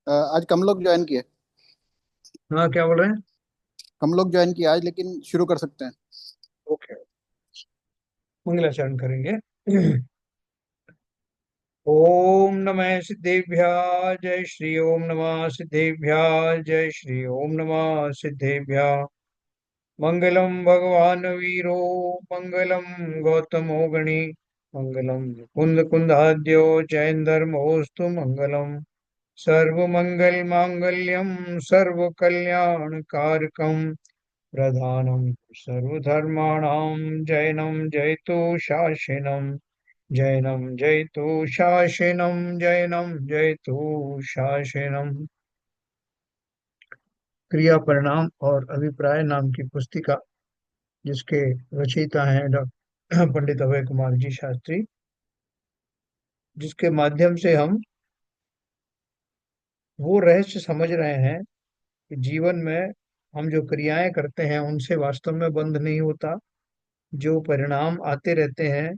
आज कम लोग ज्वाइन किए। हाँ, क्या बोल रहे हैं? कम लोग ज्वाइन किए आज, लेकिन शुरू कर सकते हैं। ओके। मंगलाचरण करेंगे। ओम नमः सिद्धेभ्यः जय श्री ओम नमः सिद्धेभ्यः जय श्री ओम नमः सिद्धेभ्यः। मंगलम भगवान वीरो मंगलम गौतमो गणी मंगलम कुंद कुंदाद्यो जयंदर्मोस्तु मंगलम। सर्वमंगल मांगल्यम सर्वकल्याणकारकम प्रधानम सर्वधर्माणां जैनं जयतु शासनम। जैनं जयतु शासनम। क्रिया परिणाम और अभिप्राय नाम की पुस्तिका, जिसके रचयिता हैं डॉक्टर पंडित अभय कुमार जी शास्त्री, जिसके माध्यम से हम वो रहस्य समझ रहे हैं कि जीवन में हम जो क्रियाएं करते हैं उनसे वास्तव में बंध नहीं होता। जो परिणाम आते रहते हैं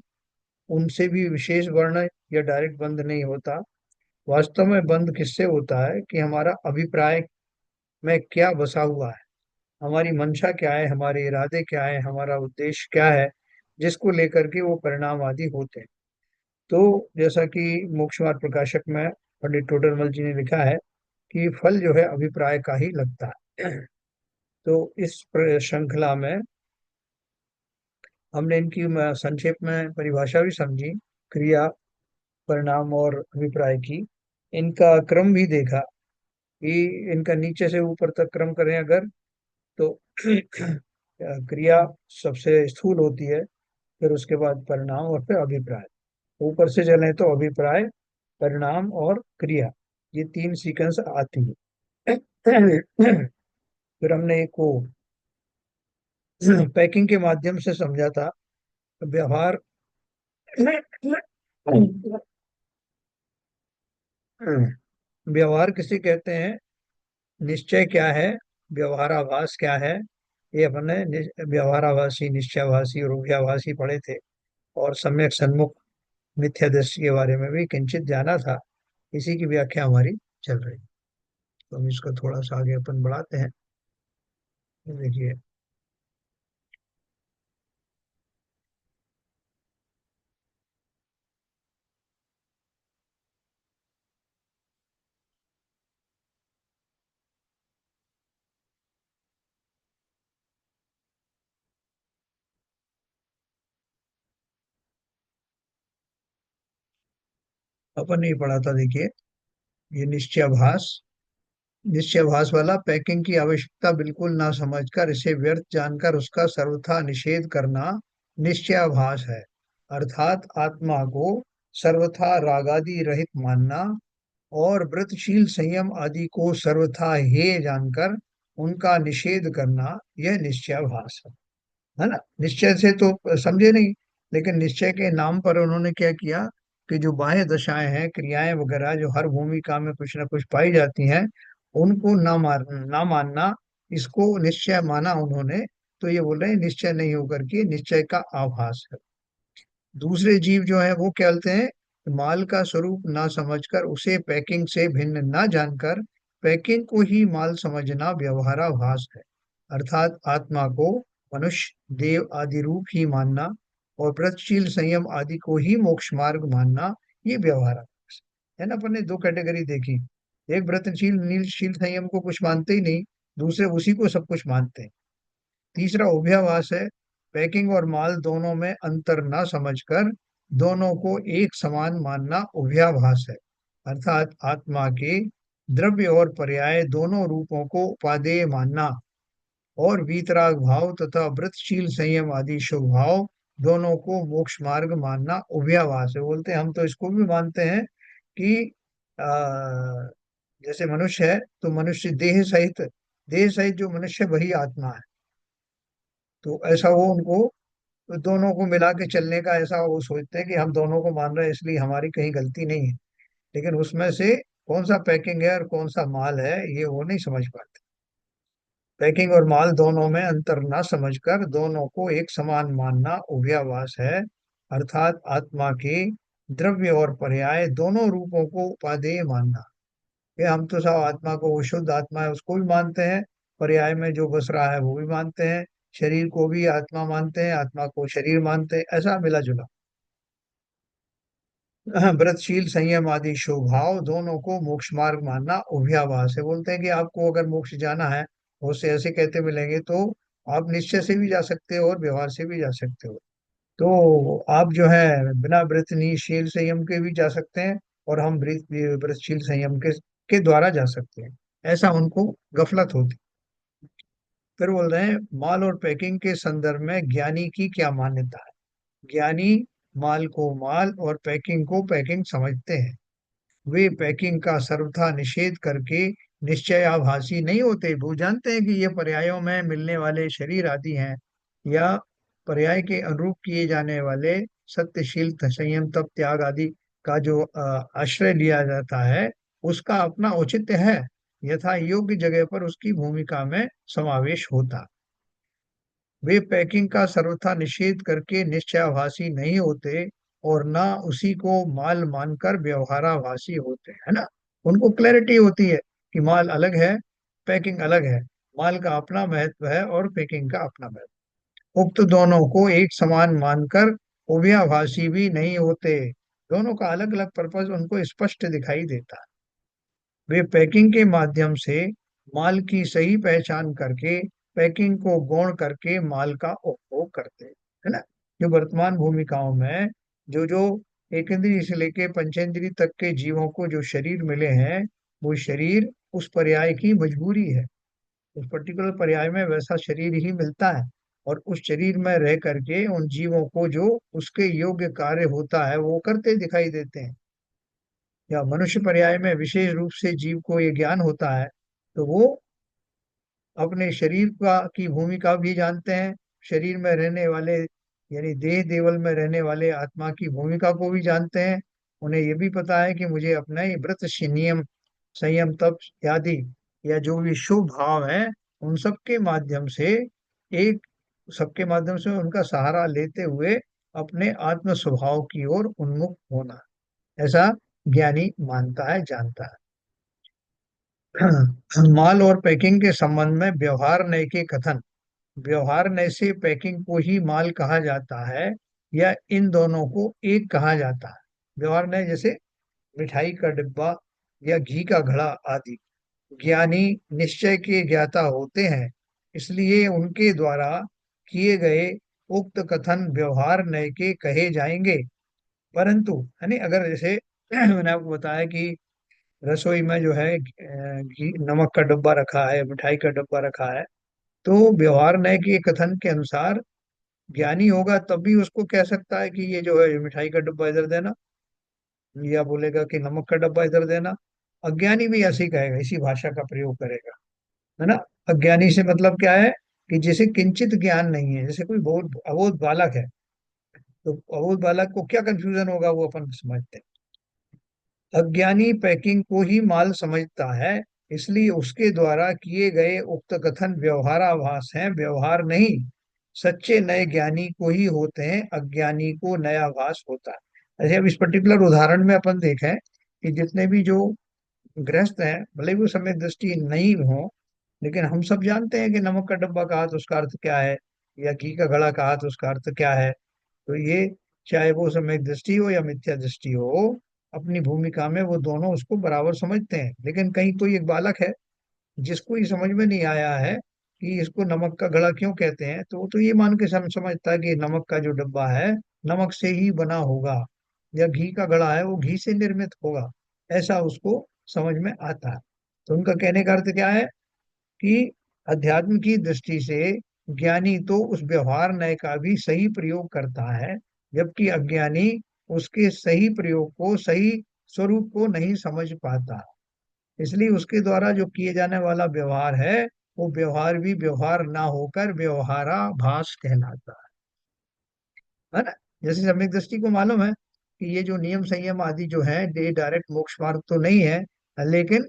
उनसे भी विशेष वर्ण या डायरेक्ट बंध नहीं होता। वास्तव में बंध किससे होता है कि हमारा अभिप्राय में क्या बसा हुआ है, हमारी मंशा क्या है, हमारे इरादे क्या है, हमारा उद्देश्य क्या है, जिसको लेकर के वो परिणाम आदि होते हैं। तो जैसा कि मोक्ष मार्ग प्रकाशक में पंडित टोडरमल जी ने लिखा है कि फल जो है अभिप्राय का ही लगता है। तो इस श्रृंखला में हमने इनकी संक्षेप में परिभाषा भी समझी, क्रिया परिणाम और अभिप्राय की। इनका क्रम भी देखा कि इनका नीचे से ऊपर तक क्रम करें अगर, तो क्रिया सबसे स्थूल होती है, फिर उसके बाद परिणाम और फिर अभिप्राय। ऊपर से चलें तो अभिप्राय, परिणाम और क्रिया, ये तीन सीक्वेंस आती है। फिर हमने एक को पैकिंग के माध्यम से समझा था। व्यवहार व्यवहार किसे कहते हैं, निश्चय क्या है, व्यवहाराभास क्या है, ये अपने व्यवहाराभासी, निश्चयाभासी और उभयाभासी पढ़े थे। और सम्यक सन्मुख मिथ्या दृष्टि के बारे में भी किंचित जाना था। इसी की व्याख्या हमारी चल रही। तो हम इसको थोड़ा सा आगे अपन बढ़ाते हैं। ये देखिए, अपन ने ये पढ़ा था, देखिए, ये निश्चयाभास। निश्चयाभास वाला पैकिंग की आवश्यकता बिल्कुल ना समझकर इसे व्यर्थ जानकर उसका सर्वथा निषेध करना निश्चयाभास है। अर्थात आत्मा को सर्वथा रागादि रहित मानना और व्रतशील संयम आदि को सर्वथा हेय जानकर उनका निषेध करना, यह निश्चयाभास है ना। निश्चय से तो समझे नहीं, लेकिन निश्चय के नाम पर उन्होंने क्या किया कि जो बाह्य दशाएं हैं, क्रियाएं वगैरह जो हर भूमिका में कुछ ना कुछ पाई जाती हैं, उनको ना मानना, इसको निश्चय माना उन्होंने। तो ये बोल रहे हैं निश्चय नहीं होकर के निश्चय का आभास है। दूसरे जीव जो है वो क्या बोलते हैं, माल का स्वरूप ना समझकर उसे पैकिंग से भिन्न ना जानकर पैकिंग को ही माल समझना व्यवहाराभास है। अर्थात आत्मा को मनुष्य देव आदि रूप ही मानना और व्रतशील संयम आदि को ही मोक्ष मार्ग मानना, ये व्यवहाराभास है ना। अपन ने दो कैटेगरी देखी, एक व्रतशील नीलशील संयम को कुछ मानते ही नहीं, दूसरे उसी को सब कुछ मानते हैं। तीसरा उभयाभास है, पैकिंग और माल दोनों में अंतर ना समझकर दोनों को एक समान मानना उभयाभास है। अर्थात आत्मा के द्रव्य और पर्याय दोनों रूपों को उपादेय मानना और वीतराग भाव तथा व्रतशील संयम आदि शुभ भाव दोनों को मोक्ष मार्ग मानना उभयाभास है। बोलते हैं हम तो इसको भी मानते हैं कि जैसे मनुष्य है तो मनुष्य देह सहित जो मनुष्य है, वही आत्मा है। तो ऐसा वो उनको दोनों को मिला के चलने का ऐसा वो सोचते हैं कि हम दोनों को मान रहे हैं इसलिए हमारी कहीं गलती नहीं है। लेकिन उसमें से कौन सा पैकिंग है और कौन सा माल है, ये वो नहीं समझ पाते। पैकिंग और माल दोनों में अंतर ना समझकर दोनों को एक समान मानना उभयाभास है। अर्थात आत्मा के द्रव्य और पर्याय दोनों रूपों को उपादेय मानना। कि हम तो सब आत्मा को, वो शुद्ध आत्मा है उसको भी मानते हैं, पर्याय में जो बस रहा है वो भी मानते हैं, शरीर को भी आत्मा मानते हैं, आत्मा को शरीर मानते हैं, ऐसा मिला जुला। व्रतशील संयम आदि स्वभाव दोनों को मोक्ष मार्ग मानना उभयाभास है। बोलते हैं कि आपको अगर मोक्ष जाना है, बहुत से ऐसे कहते मिलेंगे, तो आप निश्चय से भी जा सकते हो और व्यवहार से भी जा सकते हो। तो आप जो है बिना व्रतशील संयम के भी जा सकते हैं, और हम व्रतशील संयम के द्वारा जा सकते हैं, ऐसा उनको गफलत होती। फिर बोल रहे हैं माल और पैकिंग के संदर्भ में ज्ञानी की क्या मान्यता है। ज्ञानी माल को माल और पैकिंग को पैकिंग समझते हैं। वे पैकिंग का सर्वथा निषेध करके निश्चयाभासी नहीं होते। वो जानते हैं कि ये पर्यायों में मिलने वाले शरीर आदि हैं, या पर्याय के अनुरूप किए जाने वाले सत्यशील संयम तप त्याग आदि का जो आश्रय लिया जाता है, उसका अपना औचित्य है, यथा योग्य जगह पर उसकी भूमिका में समावेश होता। वे पैकिंग का सर्वथा निषेध करके निश्चयाभासी नहीं होते, और ना उसी को माल मानकर व्यवहाराभासी होते, है ना। उनको क्लैरिटी होती है कि माल अलग है, पैकिंग अलग है, माल का अपना महत्व है और पैकिंग का अपना महत्व। उक्त दोनों को एक समान मानकर उभयाभासी भी नहीं होते। दोनों का अलग अलग पर्पज उनको स्पष्ट दिखाई देता है। वे पैकिंग के माध्यम से माल की सही पहचान करके पैकिंग को गौण करके माल का उपभोग करते हैं, है ना। जो वर्तमान भूमिकाओं में जो जो एक इंद्रिय से लेके पंचेंद्रिय तक के जीवों को जो शरीर मिले हैं, वो शरीर उस पर्याय की मजबूरी है। उस पर्टिकुलर पर्याय में वैसा शरीर ही मिलता है, और उस शरीर में रह करके उन जीवों को जो उसके योग्य कार्य होता है वो करते दिखाई देते हैं। या मनुष्य पर्याय में विशेष रूप से जीव को ये ज्ञान होता है, तो वो अपने शरीर का की भूमिका भी जानते हैं, शरीर में रहने वाले यानी देह देवल में रहने वाले आत्मा की भूमिका को भी जानते हैं। उन्हें ये भी पता है कि मुझे अपना ही नियम संयम तप आदि या जो भी शुभ भाव है, उन सब के माध्यम से एक सबके माध्यम से उनका सहारा लेते हुए अपने आत्म स्वभाव की ओर उन्मुख होना, ऐसा ज्ञानी मानता है, जानता है। माल और पैकिंग के संबंध में व्यवहार नय के कथन। व्यवहार नय से पैकिंग को ही माल कहा जाता है, या इन दोनों को एक कहा जाता है। व्यवहार नय जैसे मिठाई का डिब्बा या घी का घड़ा आदि। ज्ञानी निश्चय के ज्ञाता होते हैं, इसलिए उनके द्वारा किए गए उक्त कथन व्यवहार नय के कहे जाएंगे। परंतु यानी अगर जैसे मैंने आपको बताया कि रसोई में जो है घी नमक का डब्बा रखा है, मिठाई का डब्बा रखा है, तो व्यवहार न्याय के कथन के अनुसार ज्ञानी होगा तब भी उसको कह सकता है कि ये जो है मिठाई का डब्बा इधर देना, या बोलेगा कि नमक का डब्बा इधर देना। अज्ञानी भी ऐसे ही कहेगा, इसी भाषा का प्रयोग करेगा, है ना। अज्ञानी से मतलब क्या है कि जिसे किंचित ज्ञान नहीं है, जैसे कोई बहुत अबोध बालक है, तो अबोध बालक को क्या कंफ्यूजन होगा वो अपन समझते हैं। अज्ञानी पैकिंग को ही माल समझता है, इसलिए उसके द्वारा किए गए उक्त कथन व्यवहाराभास हैं, व्यवहार नहीं। सच्चे नए ज्ञानी को ही होते हैं, अज्ञानी को नया भास होता है। ऐसे अब इस पर्टिकुलर उदाहरण में अपन देखें कि जितने भी जो गृहस्थ हैं, भले ही वो समय दृष्टि नहीं हो, लेकिन हम सब जानते हैं कि नमक का डब्बा कहा तो उसका अर्थ क्या है, या घी का घड़ा कहा तो उसका अर्थ क्या है। तो ये चाहे वो सम्यक दृष्टि हो या मिथ्या दृष्टि हो, अपनी भूमिका में वो दोनों उसको बराबर समझते हैं। लेकिन कहीं कोई एक बालक है जिसको ये समझ में नहीं आया है कि इसको नमक का घड़ा क्यों कहते हैं, तो वो तो ये मान के समझता है कि नमक का जो डब्बा है नमक से ही बना होगा, या घी का घड़ा है वो घी से निर्मित होगा, ऐसा उसको समझ में आता है। तो उनका कहने का अर्थ क्या है कि अध्यात्म की दृष्टि से ज्ञानी तो उस व्यवहार न्याय का भी सही प्रयोग करता है, जबकि अज्ञानी उसके सही प्रयोग को, सही स्वरूप को नहीं समझ पाता। इसलिए उसके द्वारा जो किए जाने वाला व्यवहार है, वो व्यवहार भी व्यवहार ना होकर व्यवहाराभास कहलाता है ना। जैसे सम्यक दृष्टि को मालूम है कि ये जो नियम संयम आदि जो है, ये डायरेक्ट मोक्ष मार्ग तो नहीं है, लेकिन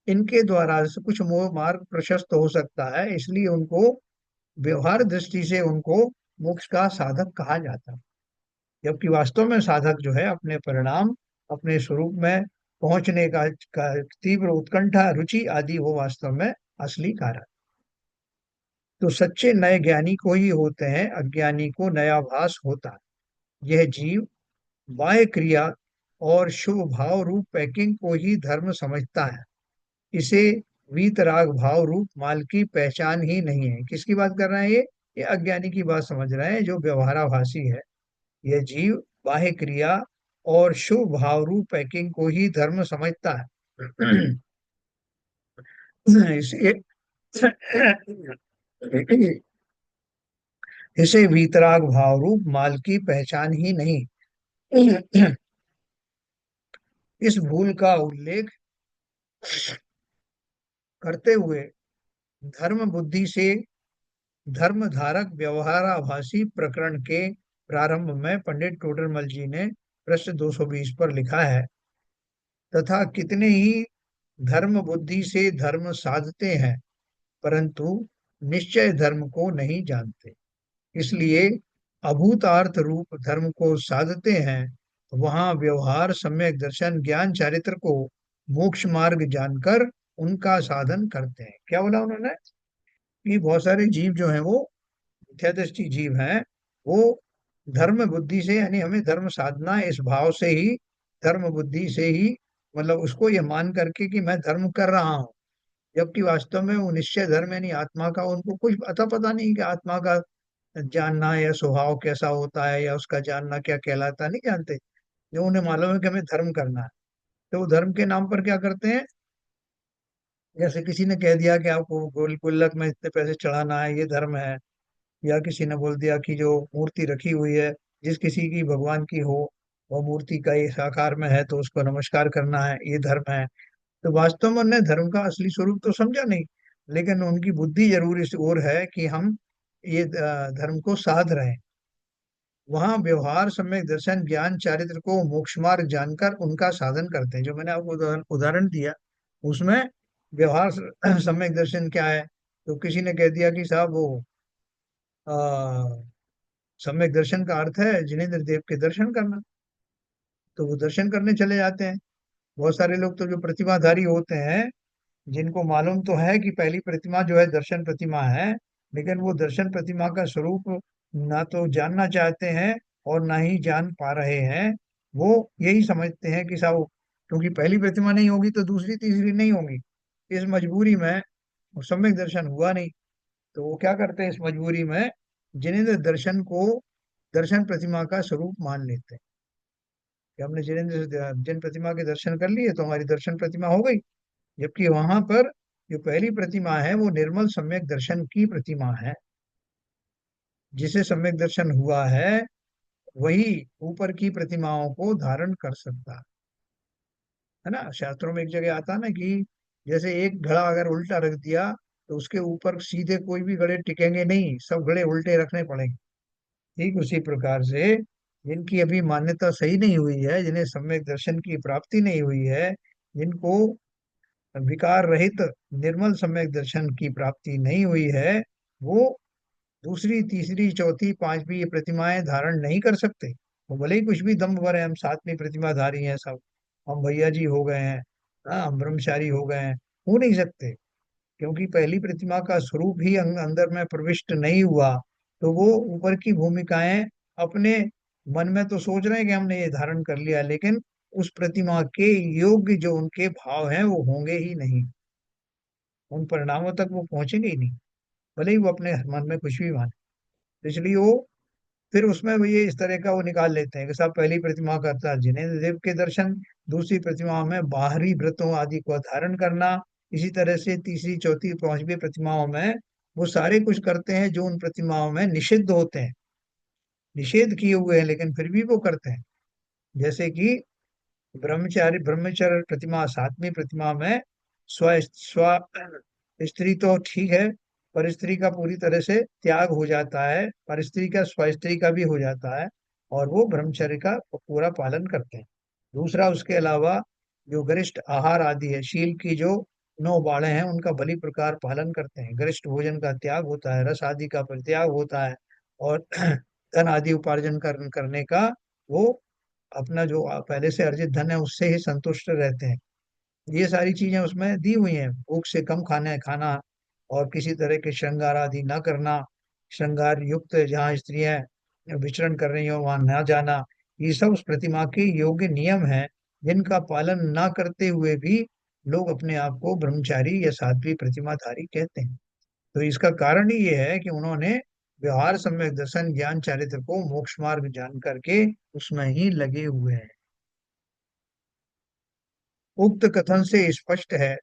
इनके द्वारा से कुछ मार्ग प्रशस्त हो सकता है, इसलिए उनको व्यवहार दृष्टि से उनको मोक्ष का साधक कहा जाता है। जबकि वास्तव में साधक जो है अपने परिणाम, अपने स्वरूप में पहुंचने का तीव्र उत्कंठा, रुचि आदि हो वास्तव में असली कारण। तो सच्चे नए ज्ञानी को ही होते हैं, अज्ञानी को नया भास होता है। यह जीव बाह्य क्रिया और शुभ भाव रूप पैकिंग को ही धर्म समझता है। इसे वीतराग भाव रूप माल की पहचान ही नहीं है। किसकी बात कर रहे हैं ये अज्ञानी की बात समझ रहे हैं, जो व्यवहाराभासी है। यह जीव बाह्य क्रिया और शुभ भाव रूप पैकिंग को ही धर्म समझता है। इसे इसे वीतराग भाव रूप माल की पहचान ही नहीं। इस भूल का उल्लेख करते हुए धर्म बुद्धि से धर्म धारक व्यवहाराभासी प्रकरण के प्रारंभ में पंडित टोडरमल जी ने पृष्ठ 220 पर लिखा है, तथा कितने ही धर्म बुद्धि से धर्म साधते हैं, परंतु निश्चय धर्म को नहीं जानते। इसलिए अभूतार्थ रूप धर्म को साधते हैं, वहां व्यवहार सम्यक दर्शन ज्ञान चारित्र को मोक्ष मार्ग जानकर उनका साधन करते हैं। क्या बोला उन्होंने कि बहुत सारे जीव जो हैं वो मिथ्यादृष्टि जीव हैं, वो धर्म बुद्धि से, यानी हमें धर्म साधना है, इस भाव से ही, धर्म बुद्धि से ही, मतलब उसको ये मान करके कि मैं धर्म कर रहा हूँ, जबकि वास्तव में वो निश्चय धर्म यानी आत्मा का उनको कुछ पता नहीं कि आत्मा का जानना या स्वभाव कैसा होता है या उसका जानना क्या कहलाता है, नहीं जानते। जो उन्हें मालूम है कि हमें धर्म करना है, तो वो धर्म के नाम पर क्या करते हैं, जैसे किसी ने कह दिया कि आपको गुल्लक में इतने पैसे चढ़ाना है, ये धर्म है। या किसी ने बोल दिया कि जो मूर्ति रखी हुई है, जिस किसी की भगवान की हो, वो मूर्ति का इस आकार में है तो उसको नमस्कार करना है, ये धर्म है। तो वास्तव में उन्होंने धर्म का असली स्वरूप तो समझा नहीं, लेकिन उनकी बुद्धि जरूर इस ओर है कि हम ये धर्म को साध रहे हैं। वहां व्यवहार सम्यक दर्शन ज्ञान चारित्र को मोक्ष मार्ग जानकर उनका साधन करते हैं। जो मैंने आपको उदाहरण दिया, उसमें व्यवहार सम्यक दर्शन क्या है, तो किसी ने कह दिया कि साहब वो सम्यक दर्शन का अर्थ है जिनेंद्र देव के दर्शन करना, तो वो दर्शन करने चले जाते हैं। बहुत सारे लोग तो जो प्रतिमाधारी होते हैं, जिनको मालूम तो है कि पहली प्रतिमा जो है दर्शन प्रतिमा है, लेकिन वो दर्शन प्रतिमा का स्वरूप ना तो जानना चाहते हैं और ना ही जान पा रहे हैं। वो यही समझते हैं कि साहब क्योंकि पहली प्रतिमा नहीं होगी तो दूसरी तीसरी नहीं होगी, इस मजबूरी में वो सम्यक दर्शन हुआ नहीं। तो वो क्या करते हैं, इस मजबूरी में जिनेंद्र दर्शन को दर्शन प्रतिमा का स्वरूप मान लेते हैं कि हमने जिनेंद्र जिन प्रतिमा के दर्शन कर लिए तो हमारी दर्शन प्रतिमा हो गई। जबकि वहां पर जो पहली प्रतिमा है वो निर्मल सम्यक दर्शन की प्रतिमा है। जिसे सम्यक दर्शन हुआ है वही ऊपर की प्रतिमाओं को धारण कर सकता है ना। शास्त्रों में एक जगह आता है ना कि जैसे एक घड़ा अगर उल्टा रख दिया तो उसके ऊपर सीधे कोई भी घड़े टिकेंगे नहीं, सब घड़े उल्टे रखने पड़ेंगे। ठीक उसी प्रकार से जिनकी अभी मान्यता सही नहीं हुई है, जिन्हें सम्यक दर्शन की प्राप्ति नहीं हुई है, जिनको विकार रहित निर्मल सम्यक दर्शन की प्राप्ति नहीं हुई है, वो दूसरी तीसरी चौथी पांचवी ये प्रतिमाएं धारण नहीं कर सकते। वो भले ही कुछ भी दम्भ भरे, हम सातवीं प्रतिमाधारी हैं सब, हम भैया जी हो गए हैं, हाँ हम ब्रह्मचारी हो गए हैं, हो नहीं सकते। क्योंकि पहली प्रतिमा का स्वरूप ही अंदर में प्रविष्ट नहीं हुआ। तो वो ऊपर की भूमिकाएं अपने मन में तो सोच रहे हैं कि हमने ये धारण कर लिया, लेकिन उस प्रतिमा के योग्य जो उनके भाव हैं वो होंगे ही नहीं, उन परिणामों तक वो पहुंचेंगे ही नहीं, भले ही वो अपने मन में कुछ भी माने। तो इसलिए वो फिर उसमें वो ये इस तरह का वो निकाल लेते हैं कि साहब पहली प्रतिमा करता है जिनेंद्र देव के दर्शन, दूसरी प्रतिमा में बाहरी व्रतों आदि को धारण करना, इसी तरह से तीसरी चौथी पांचवी प्रतिमाओं में वो सारे कुछ करते हैं जो उन प्रतिमाओं में निषिद्ध होते हैं, निषेध किए हुए हैं, लेकिन फिर भी वो करते हैं। जैसे कि ब्रह्मचारी ब्रह्मचर्य प्रतिमा सातवीं प्रतिमा में स्व स्व स्त्री तो ठीक है, पर स्त्री का पूरी तरह से त्याग हो जाता है, पर स्त्री का स्व स्त्री का भी हो जाता है, और वो ब्रह्मचर्य का पूरा पालन करते हैं। दूसरा उसके अलावा जो गरिष्ठ आहार आदि है, शील की जो 9 बाड़े हैं उनका भली प्रकार पालन करते हैं। गरिष्ठ भोजन का त्याग होता है, रस आदि का परित्याग होता है, और धन आदि उपार्जन करने का वो अपना जो पहले से अर्जित धन है उससे ही संतुष्ट रहते हैं। ये सारी चीजें उसमें दी हुई हैं, भूख से कम खाना खाना, और किसी तरह के श्रृंगार आदि न करना, श्रृंगार युक्त जहाँ स्त्रियां विचरण कर रही हो वहां न जाना। ये सब उस प्रतिमा के योग्य नियम हैं, जिनका पालन न करते हुए भी लोग अपने आप को ब्रह्मचारी या साध्वी प्रतिमाधारी कहते हैं। तो इसका कारण ही ये है कि उन्होंने व्यवहार सम्यक दर्शन ज्ञान चारित्र को मोक्ष मार्ग जान करके उसमें ही लगे हुए हैं। उक्त कथन से स्पष्ट है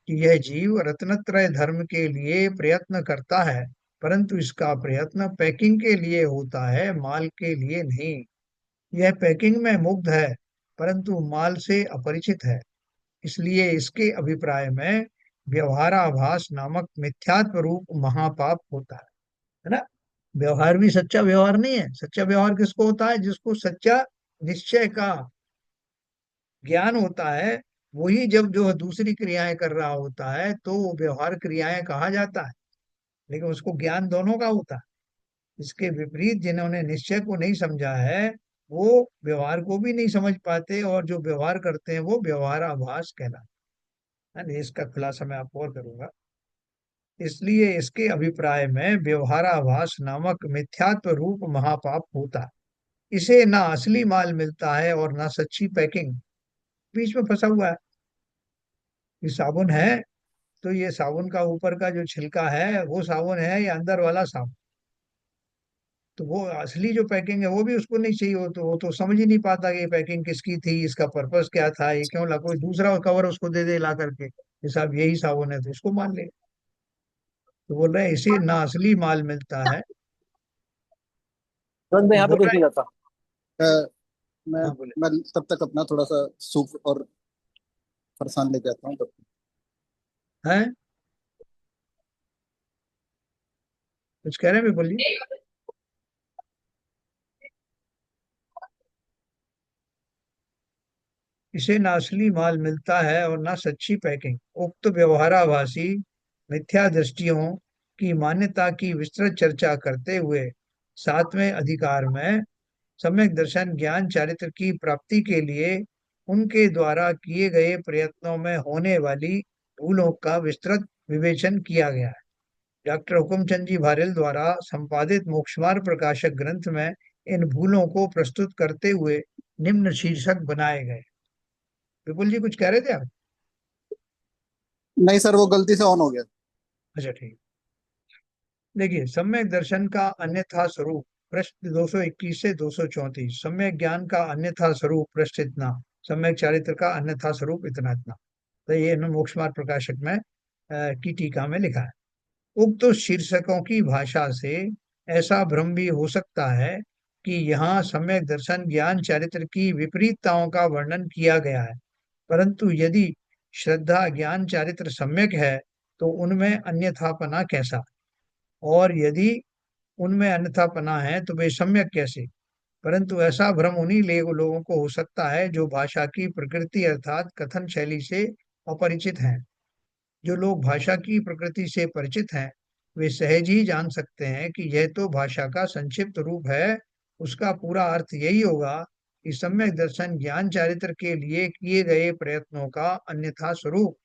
कि यह जीव रत्नत्रय धर्म के लिए प्रयत्न करता है, परंतु इसका प्रयत्न पैकिंग के लिए होता है, माल के लिए नहीं। यह पैकिंग में मुग्ध है, परंतु माल से अपरिचित है। इसलिए इसके अभिप्राय में व्यवहाराभास नामक मिथ्यात्व रूप महापाप होता है ना। व्यवहार भी सच्चा व्यवहार नहीं है। सच्चा व्यवहार किसको होता है? जिसको सच्चा निश्चय का ज्ञान होता है, वही जब जो है दूसरी क्रियाएं कर रहा होता है तो वो व्यवहार क्रियाएं कहा जाता है, लेकिन उसको ज्ञान दोनों का होता है। इसके विपरीत जिन्होंने निश्चय को नहीं समझा है, वो व्यवहार को भी नहीं समझ पाते, और जो व्यवहार करते हैं वो व्यवहार आभास कहलाता है। इसका खुलासा मैं आपको और करूंगा। इसलिए इसके अभिप्राय में व्यवहाराभास नामक मिथ्यात्व रूप महापाप होता है। इसे ना असली माल मिलता है और ना सच्ची पैकिंग, बीच में फंसा हुआ है। ये साबुन है तो ये साबुन का ऊपर का जो छिलका है वो साबुन है या अंदर वाला साबुन? तो वो असली जो पैकिंग है वो भी उसको नहीं चाहिए, वो तो समझ ही नहीं पाता कि ये पैकिंग किसकी थी, इसका पर्पस क्या था, ये क्यों ला, कोई दूसरा कवर उसको दे दे ला करके, ये साहब यही साबुन है, तो उसको मान ले। तो बोल रहे हैं इसे ना असली माल मिलता है। तुरंत मैं यहाँ पे बोल कुछ रहे नहीं हैं। करता। अ, मैं हाँ बोले। मैं तब तक अपना थोड़ा सा सूप और फरसान लेके आता हूँ तब। हैं? कुछ कह रहे हैं भी बोलिए। इसे ना असली माल मिलता है और ना सच्ची पैकिंग। उक्त व्यवहाराभासी मिथ्या दृष्टियों की मान्यता की विस्तृत चर्चा करते हुए सातवें अधिकार में सम्यक दर्शन ज्ञान चारित्र की प्राप्ति के लिए उनके द्वारा किए गए प्रयत्नों में होने वाली भूलों का विस्तृत विवेचन किया गया है। डॉक्टर हुकुमचंद जी भारेल द्वारा संपादित मोक्षमार्ग प्रकाशक ग्रंथ में इन भूलों को प्रस्तुत करते हुए निम्न शीर्षक बनाए गए। विपुल जी कुछ कह रहे थे आप? नहीं सर, वो गलती से ऑन हो गया। अच्छा ठीक। देखिए, सम्यक दर्शन का अन्यथा स्वरूप, पृष्ठ 221 से 234। सम्यक ज्ञान का अन्यथा स्वरूप, पृष्ठ इतना। सम्यक चारित्र का अन्यथा स्वरूप, इतना इतना। तो ये इन्होंने मोक्ष मार्ग प्रकाशक में की टीका में लिखा है। उक्त शीर्षकों की भाषा से ऐसा भ्रम भी हो सकता है कि यहाँ सम्यक दर्शन ज्ञान चारित्र की विपरीतताओं का वर्णन किया गया है, परंतु यदि श्रद्धा ज्ञान चारित्र सम्यक है तो उनमें अन्यथापना कैसा, और यदि उनमें अन्यथापना है तो वे सम्यक कैसे? परंतु ऐसा भ्रम उन्हीं लोगों को हो सकता है जो भाषा की प्रकृति अर्थात कथन शैली से अपरिचित हैं। जो लोग भाषा की प्रकृति से परिचित हैं, वे सहज ही जान सकते हैं कि यह तो भाषा का संक्षिप्त रूप है। उसका पूरा अर्थ यही होगा कि सम्यक दर्शन ज्ञान चारित्र के लिए किए गए प्रयत्नों का अन्यथा स्वरूप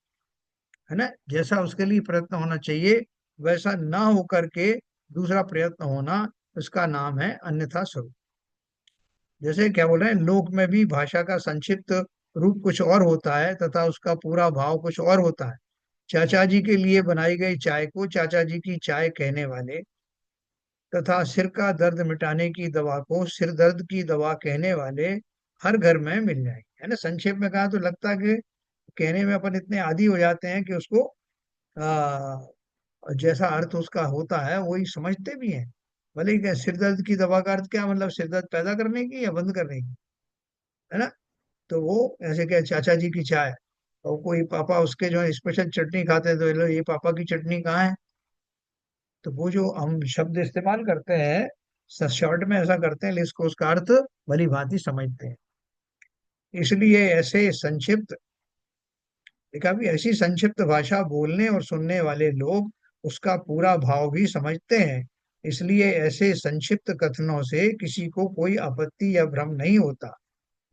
है ना, जैसा उसके लिए प्रयत्न होना चाहिए वैसा ना होकर के दूसरा प्रयत्न होना, उसका नाम है अन्यथा स्वरूप। जैसे क्या बोल रहे हैं, लोक में भी भाषा का संक्षिप्त रूप कुछ और होता है तथा उसका पूरा भाव कुछ और होता है। चाचा जी के लिए बनाई गई चाय को चाचा जी की चाय कहने वाले, तथा सिर का दर्द मिटाने की दवा को सिर दर्द की दवा कहने वाले हर घर में मिल जाएंगे, है ना। संक्षेप में कहा तो लगता है कि कहने में अपन इतने आदी हो जाते हैं कि उसको आ, जैसा अर्थ उसका होता है वही समझते भी हैं। भले ही क्या, सिर दर्द की दवा का अर्थ क्या, मतलब सिर दर्द पैदा करने की या बंद करने की, है ना। तो वो ऐसे क्या, चाचा जी की चाय, और कोई पापा उसके जो है स्पेशल चटनी खाते हैं तो ये लो ये पापा की चटनी कहाँ है। तो वो जो हम शब्द इस्तेमाल करते हैं शॉर्ट में ऐसा करते हैं, लेकिन इसको उसका अर्थ भली भांति समझते हैं। इसलिए ऐसे संक्षिप्त, देखा भी, ऐसी संक्षिप्त भाषा बोलने और सुनने वाले लोग उसका पूरा भाव भी समझते हैं। इसलिए ऐसे संक्षिप्त कथनों से किसी को कोई आपत्ति या भ्रम नहीं होता।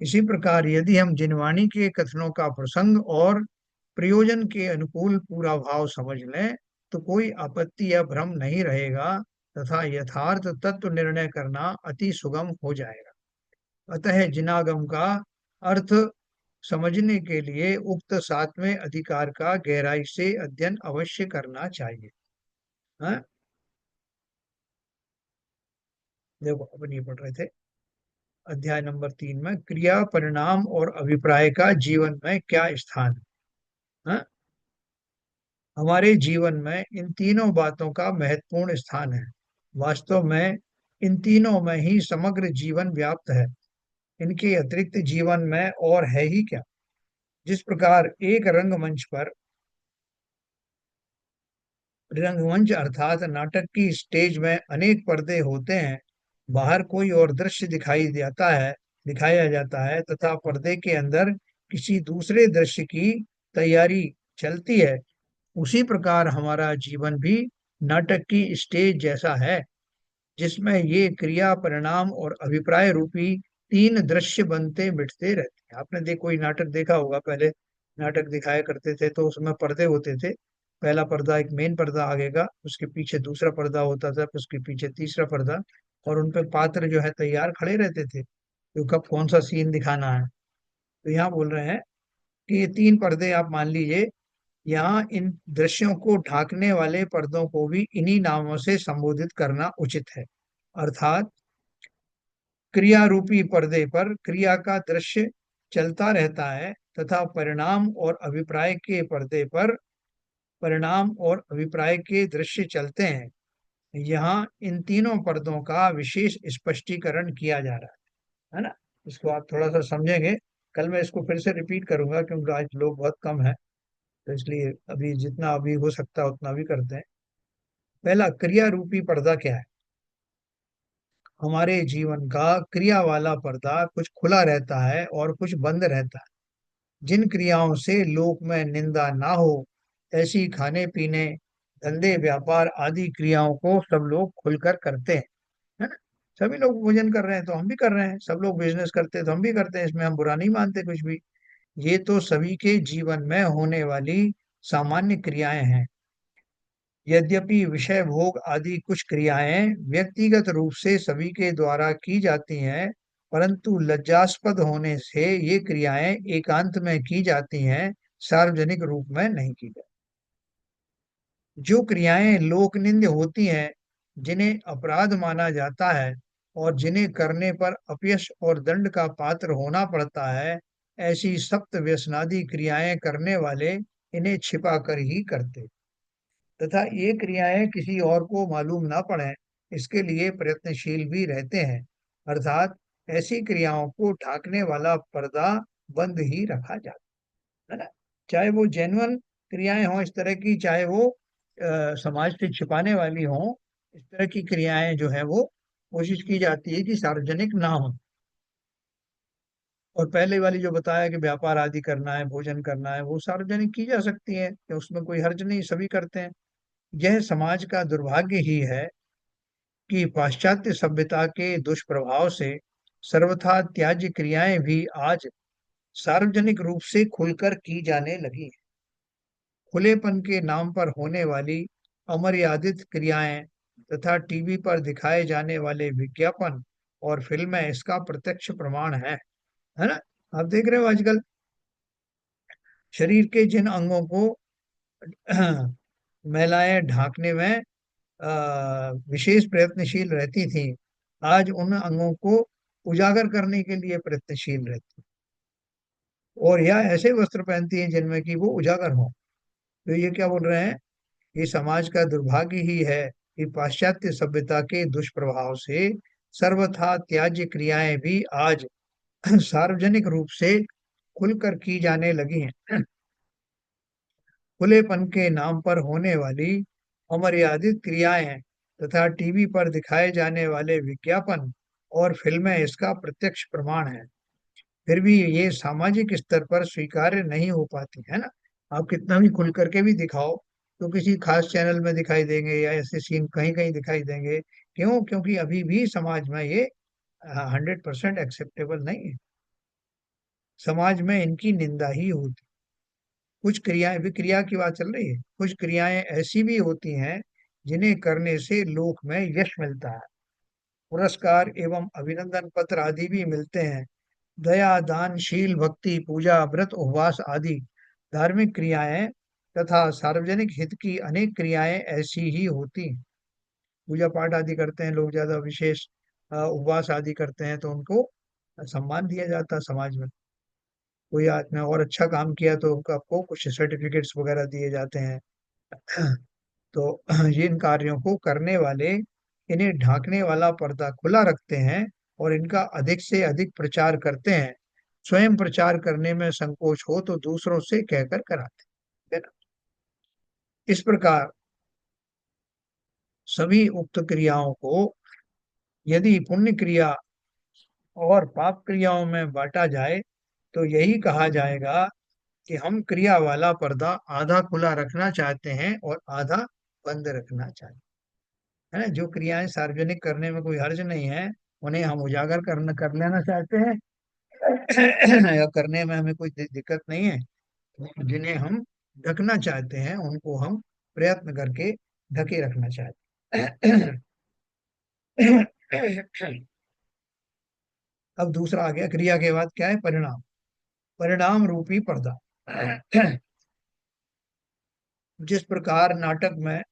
इसी प्रकार यदि हम जिनवाणी के कथनों का प्रसंग और प्रयोजन के अनुकूल पूरा भाव समझ लें तो कोई आपत्ति या भ्रम नहीं रहेगा तथा यथार्थ तत्व निर्णय करना अति सुगम हो जाएगा। अतः जिनागम का अर्थ समझने के लिए उक्त सातवें अधिकार का गहराई से अध्ययन अवश्य करना चाहिए। हाँ? देखो अपन ये पढ़ रहे थे अध्याय नंबर 3 में क्रिया परिणाम और अभिप्राय का जीवन में क्या स्थान है। हाँ? हमारे जीवन में इन तीनों बातों का महत्वपूर्ण स्थान है। वास्तव में इन तीनों में ही समग्र जीवन व्याप्त है। इनके अतिरिक्त जीवन में और है ही क्या। जिस प्रकार एक रंगमंच अर्थात नाटक की स्टेज में अनेक पर्दे होते हैं, बाहर कोई और दृश्य दिखाया जाता है तथा पर्दे के अंदर किसी दूसरे दृश्य की तैयारी चलती है, उसी प्रकार हमारा जीवन भी नाटक की स्टेज जैसा है जिसमें ये क्रिया परिणाम और अभिप्राय रूपी तीन दृश्य बनते मिटते रहते हैं। आपने कोई नाटक देखा होगा, पहले नाटक दिखाया करते थे तो उसमें पर्दे होते थे। पहला पर्दा एक मेन पर्दा आगे का, उसके पीछे दूसरा पर्दा होता था, फिर उसके पीछे तीसरा पर्दा, और उन पे पात्र जो है तैयार खड़े रहते थे तो कब कौन सा सीन दिखाना है। तो यहाँ बोल रहे हैं कि ये तीन पर्दे आप मान लीजिए, यहाँ इन दृश्यों को ढांकने वाले पर्दों को भी इन्हीं नामों से संबोधित करना उचित है। अर्थात क्रिया रूपी पर्दे पर क्रिया का दृश्य चलता रहता है तथा परिणाम और अभिप्राय के पर्दे पर परिणाम और अभिप्राय के दृश्य चलते हैं। यहाँ इन तीनों पर्दों का विशेष स्पष्टीकरण किया जा रहा है ना। इसको आप थोड़ा सा समझेंगे। कल मैं इसको फिर से रिपीट करूंगा क्योंकि आज लोग बहुत कम है, तो इसलिए अभी जितना अभी हो सकता है उतना भी करते हैं। पहला, क्रिया रूपी पर्दा क्या है। हमारे जीवन का क्रिया वाला पर्दा कुछ खुला रहता है और कुछ बंद रहता है। जिन क्रियाओं से लोक में निंदा ना हो, ऐसी खाने पीने, धंधे, व्यापार आदि क्रियाओं को सब लोग खुलकर करते हैं, है ना। सभी लोग भोजन कर रहे हैं तो हम भी कर रहे हैं, सब लोग बिजनेस करते हैं तो हम भी करते हैं, इसमें हम बुरा नहीं मानते कुछ भी। ये तो सभी के जीवन में होने वाली सामान्य क्रियाएं हैं। यद्यपि विषय भोग आदि कुछ क्रियाएं व्यक्तिगत रूप से सभी के द्वारा की जाती हैं, परंतु लज्जास्पद होने से ये क्रियाएं एकांत में की जाती हैं, सार्वजनिक रूप में नहीं की जाती। जो क्रियाएं लोकनिंद्य होती हैं, जिन्हें अपराध माना जाता है और जिन्हें करने पर अपयश और दंड का पात्र होना पड़ता है, ऐसी सप्त व्यसनादि क्रियाएं करने वाले इन्हें छिपा कर ही करते तथा ये क्रियाएं किसी और को मालूम ना पड़े इसके लिए प्रयत्नशील भी रहते हैं। अर्थात ऐसी क्रियाओं को ढांकने वाला पर्दा बंद ही रखा जाता है ना। चाहे वो जेन्युइन क्रियाएं हों इस तरह की, चाहे वो समाज से छिपाने वाली हों, इस तरह की क्रियाएं जो है वो कोशिश की जाती है कि सार्वजनिक ना हो। और पहले वाली जो बताया कि व्यापार आदि करना है, भोजन करना है, वो सार्वजनिक की जा सकती है, कि उसमें कोई हर्ज नहीं, सभी करते हैं। यह समाज का दुर्भाग्य ही है कि पाश्चात्य सभ्यता के दुष्प्रभाव से सर्वथा त्याज्य क्रियाएं भी आज सार्वजनिक रूप से खुलकर की जाने लगी हैं। खुलेपन के नाम पर होने वाली अमर्यादित क्रियाएं तथा टीवी पर दिखाए जाने वाले विज्ञापन और फिल्में इसका प्रत्यक्ष प्रमाण है ना। आप देख रहे हो आजकल शरीर के जिन अंगों को महिलाएं ढांकने में विशेष प्रयत्नशील रहती थी, आज उन अंगों को उजागर करने के लिए प्रयत्नशील रहती, और या ऐसे वस्त्र पहनती हैं जिनमें कि वो उजागर हो। तो ये क्या बोल रहे हैं, ये समाज का दुर्भाग्य ही है कि पाश्चात्य सभ्यता के दुष्प्रभाव से सर्वथा त्याज्य क्रियाएं भी आज सार्वजनिक रूप से खुलकर की जाने लगी हैं। खुलेपन के नाम पर होने वाली अमर्यादित क्रियाएं तथा टीवी पर दिखाए जाने वाले विज्ञापन और फिल्में इसका प्रत्यक्ष प्रमाण है। फिर भी ये सामाजिक स्तर पर स्वीकार्य नहीं हो पाती, है ना। आप कितना भी खुल करके भी दिखाओ तो किसी खास चैनल में दिखाई देंगे या ऐसे सीन कहीं कहीं दिखाई देंगे। क्यों? क्योंकि अभी भी समाज में ये 100% एक्सेप्टेबल नहीं है। समाज में इनकी निंदा ही होती। कुछ क्रियाएं, भी क्रिया की बात चल रही है, कुछ क्रियाएं ऐसी भी होती हैं जिन्हें करने से लोक में यश मिलता है, पुरस्कार एवं अभिनंदन पत्र आदि भी मिलते हैं। दया, दान, शील, भक्ति, पूजा, व्रत, उपवास आदि धार्मिक क्रियाएं तथा सार्वजनिक हित की अनेक क्रियाएं ऐसी ही होती हैं। पूजा पाठ आदि करते हैं लोग, ज्यादा विशेष उपवास आदि करते हैं तो उनको सम्मान दिया जाता है समाज में। कोई आपने और अच्छा काम किया तो आपको कुछ सर्टिफिकेट्स वगैरह दिए जाते हैं। तो ये इन कार्यों को करने वाले इन्हें ढांकने वाला पर्दा खुला रखते हैं और इनका अधिक से अधिक प्रचार करते हैं। स्वयं प्रचार करने में संकोच हो तो दूसरों से कहकर कराते हैं, है ना। इस प्रकार सभी उक्त क्रियाओं को यदि पुण्य क्रिया और पाप क्रियाओं में बांटा जाए तो यही कहा जाएगा कि हम क्रिया वाला पर्दा आधा खुला रखना चाहते हैं और आधा बंद रखना चाहते हैं, है ना। जो क्रियाएं सार्वजनिक करने में कोई हर्ज नहीं है, उन्हें हम उजागर कर लेना चाहते हैं या करने में हमें कोई दिक्कत नहीं है। जिन्हें हम ढकना चाहते हैं उनको हम प्रयत्न करके ढके रखना चाहते हैं। अब दूसरा आ गया, क्रिया के बाद क्या है, परिणाम। परिणाम रूपी पर्दा। जिस प्रकार नाटक में